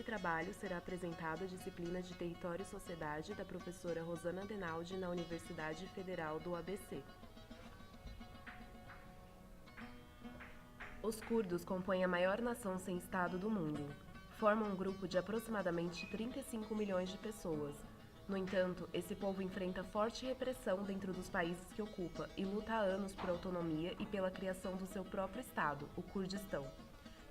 trabalho será apresentada a disciplina de Território e Sociedade da professora Rosana Denaldi na Universidade Federal do ABC. Os curdos compõem a maior nação sem Estado do mundo. Formam um grupo de aproximadamente 35 milhões de pessoas. No entanto, esse povo enfrenta forte repressão dentro dos países que ocupa e luta há anos por autonomia e pela criação do seu próprio Estado, o Kurdistão,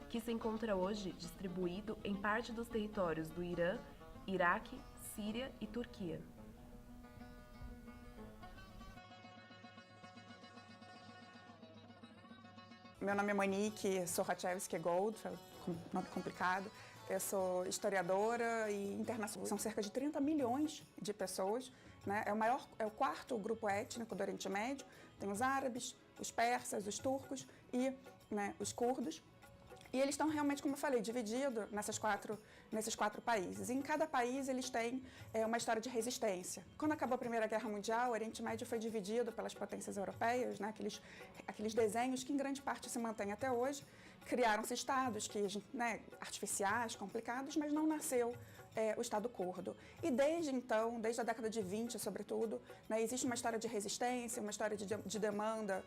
que se encontra hoje distribuído em parte dos territórios do Irã, Iraque, Síria e Turquia. Meu nome é Monique Sochachevsky Gold, nome complicado. Eu sou historiadora e internacional. São cerca de 30 milhões de pessoas, né? É o quarto grupo étnico do Oriente Médio. Tem os árabes, os persas, os turcos e, né, os curdos. E eles estão realmente, como eu falei, divididos nesses quatro países. E em cada país eles têm uma história de resistência. Quando acabou a Primeira Guerra Mundial, o Oriente Médio foi dividido pelas potências europeias, né, aqueles desenhos que em grande parte se mantêm até hoje. Criaram-se estados artificiais, complicados, mas não nasceu o Estado curdo. E desde então, desde a década de 20, sobretudo, né, existe uma história de resistência, uma história de demanda,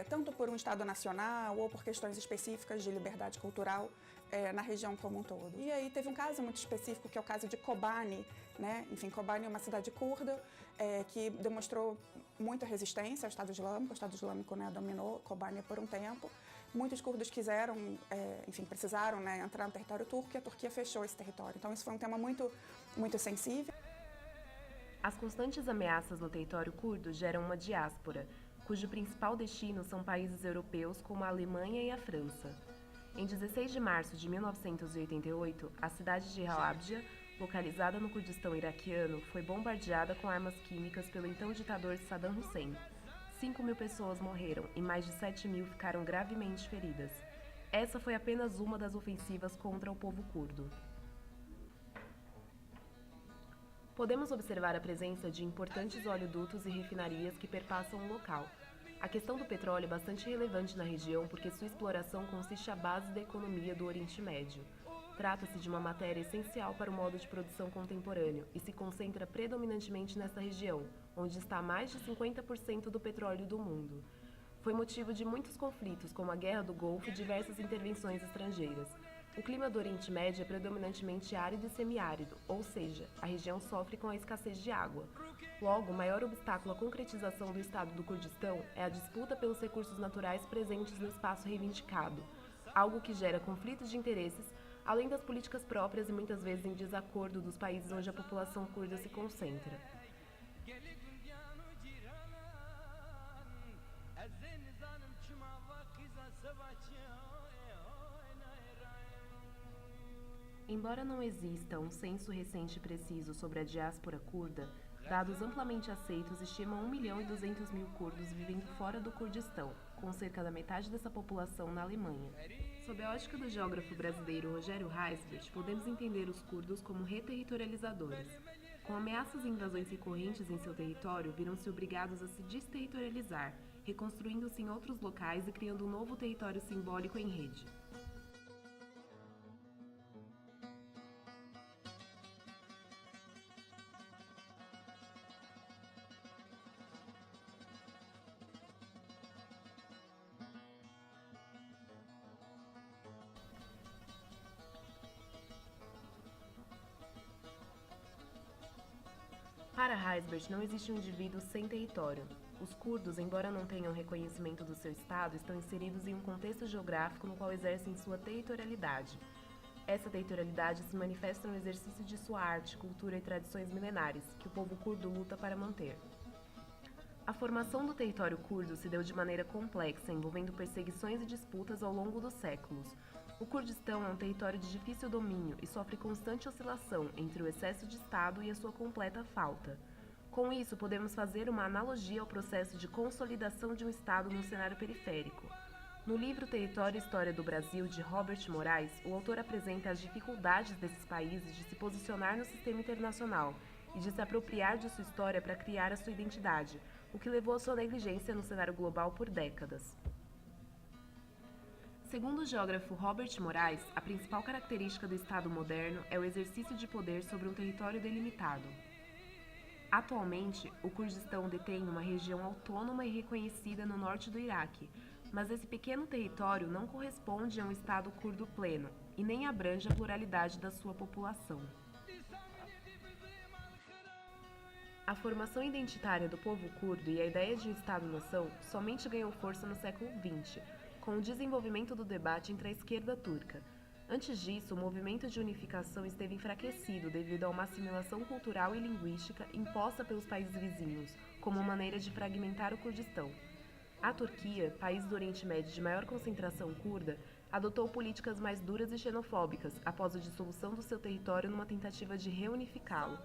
tanto por um Estado nacional ou por questões específicas de liberdade cultural na região como um todo. E aí teve um caso muito específico, que é o caso de Kobani, né? Enfim, Kobani é uma cidade curda que demonstrou muita resistência ao Estado Islâmico. O Estado Islâmico, né, dominou Kobani por um tempo. Muitos curdos precisaram, né, entrar no território turco e a Turquia fechou esse território. Então isso foi um tema muito, muito sensível. As constantes ameaças no território curdo geram uma diáspora, cujo principal destino são países europeus como a Alemanha e a França. Em 16 de março de 1988, a cidade de Halabja, localizada no Kurdistão iraquiano, foi bombardeada com armas químicas pelo então ditador Saddam Hussein. 5.000 pessoas morreram e mais de 7.000 ficaram gravemente feridas. Essa foi apenas uma das ofensivas contra o povo curdo. Podemos observar a presença de importantes oleodutos e refinarias que perpassam o local. A questão do petróleo é bastante relevante na região porque sua exploração consiste à base da economia do Oriente Médio. Trata-se de uma matéria essencial para o modo de produção contemporâneo e se concentra predominantemente nesta região, onde está mais de 50% do petróleo do mundo. Foi motivo de muitos conflitos, como a Guerra do Golfo e diversas intervenções estrangeiras. O clima do Oriente Médio é predominantemente árido e semiárido, ou seja, a região sofre com a escassez de água. Logo, o maior obstáculo à concretização do Estado do Kurdistão é a disputa pelos recursos naturais presentes no espaço reivindicado, algo que gera conflitos de interesses, além das políticas próprias e muitas vezes em desacordo dos países onde a população curda se concentra. Embora não exista um censo recente preciso sobre a diáspora curda, dados amplamente aceitos estimam 1.200.000 curdos vivendo fora do Kurdistão, com cerca da metade dessa população na Alemanha. Sob a ótica do geógrafo brasileiro Rogério Heisbert, podemos entender os curdos como reterritorializadores. Com ameaças e invasões recorrentes em seu território, viram-se obrigados a se desterritorializar, reconstruindo-se em outros locais e criando um novo território simbólico em rede. Para Heisbert, não existe um indivíduo sem território. Os curdos, embora não tenham reconhecimento do seu estado, estão inseridos em um contexto geográfico no qual exercem sua territorialidade. Essa territorialidade se manifesta no exercício de sua arte, cultura e tradições milenares, que o povo curdo luta para manter. A formação do território curdo se deu de maneira complexa, envolvendo perseguições e disputas ao longo dos séculos. O Kurdistão é um território de difícil domínio e sofre constante oscilação entre o excesso de Estado e a sua completa falta. Com isso, podemos fazer uma analogia ao processo de consolidação de um Estado num cenário periférico. No livro Território e História do Brasil, de Robert Morais, o autor apresenta as dificuldades desses países de se posicionar no sistema internacional e de se apropriar de sua história para criar a sua identidade, o que levou à sua negligência no cenário global por décadas. Segundo o geógrafo Robert Morais, a principal característica do Estado moderno é o exercício de poder sobre um território delimitado. Atualmente, o Kurdistão detém uma região autônoma e reconhecida no norte do Iraque, mas esse pequeno território não corresponde a um Estado curdo pleno e nem abrange a pluralidade da sua população. A formação identitária do povo curdo e a ideia de um Estado-nação somente ganhou força no século XX, com o desenvolvimento do debate entre a esquerda turca. Antes disso, o movimento de unificação esteve enfraquecido devido a uma assimilação cultural e linguística imposta pelos países vizinhos, como maneira de fragmentar o Kurdistão. A Turquia, país do Oriente Médio de maior concentração curda, adotou políticas mais duras e xenofóbicas após a dissolução do seu território numa tentativa de reunificá-lo.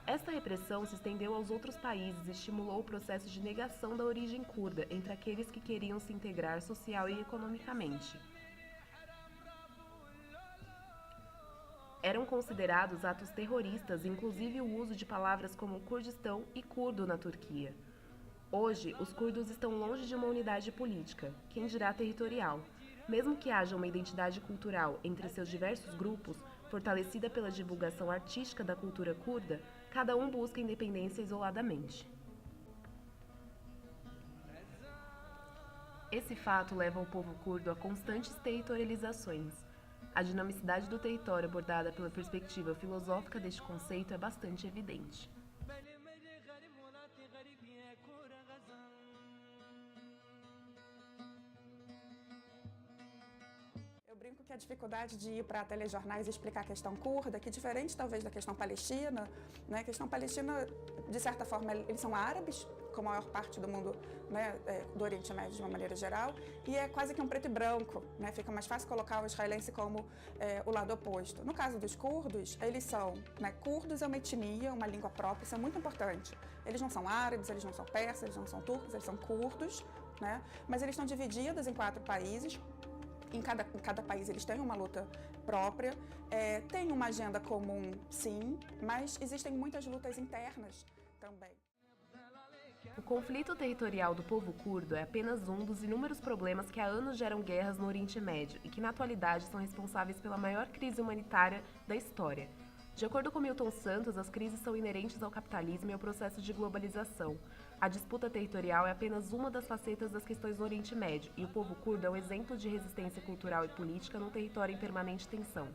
Esta repressão se estendeu aos outros países e estimulou o processo de negação da origem curda entre aqueles que queriam se integrar social e economicamente. Eram considerados atos terroristas, inclusive o uso de palavras como Kurdistão e curdo na Turquia. Hoje, os curdos estão longe de uma unidade política, quem dirá territorial. Mesmo que haja uma identidade cultural entre seus diversos grupos, fortalecida pela divulgação artística da cultura curda, cada um busca independência isoladamente. Esse fato leva o povo curdo a constantes territorializações. A dinamicidade do território abordada pela perspectiva filosófica deste conceito é bastante evidente. Eu brinco que a dificuldade de ir para telejornais e explicar a questão curda, que diferente talvez da questão palestina, né? A questão palestina, de certa forma, eles são árabes, como a maior parte do mundo, né, do Oriente Médio de uma maneira geral, e é quase que um preto e branco, né? Fica mais fácil colocar o israelense como o lado oposto. No caso dos curdos, eles são, né, curdos é uma etnia, uma língua própria, isso é muito importante. Eles não são árabes, eles não são persas, eles não são turcos, eles são curdos, né? Mas eles estão divididos em 4 países. Em cada país eles têm uma luta própria, tem uma agenda comum, sim, mas existem muitas lutas internas também. O conflito territorial do povo curdo é apenas um dos inúmeros problemas que há anos geram guerras no Oriente Médio e que, na atualidade, são responsáveis pela maior crise humanitária da história. De acordo com Milton Santos, as crises são inerentes ao capitalismo e ao processo de globalização. A disputa territorial é apenas uma das facetas das questões do Oriente Médio, e o povo curdo é um exemplo de resistência cultural e política num território em permanente tensão.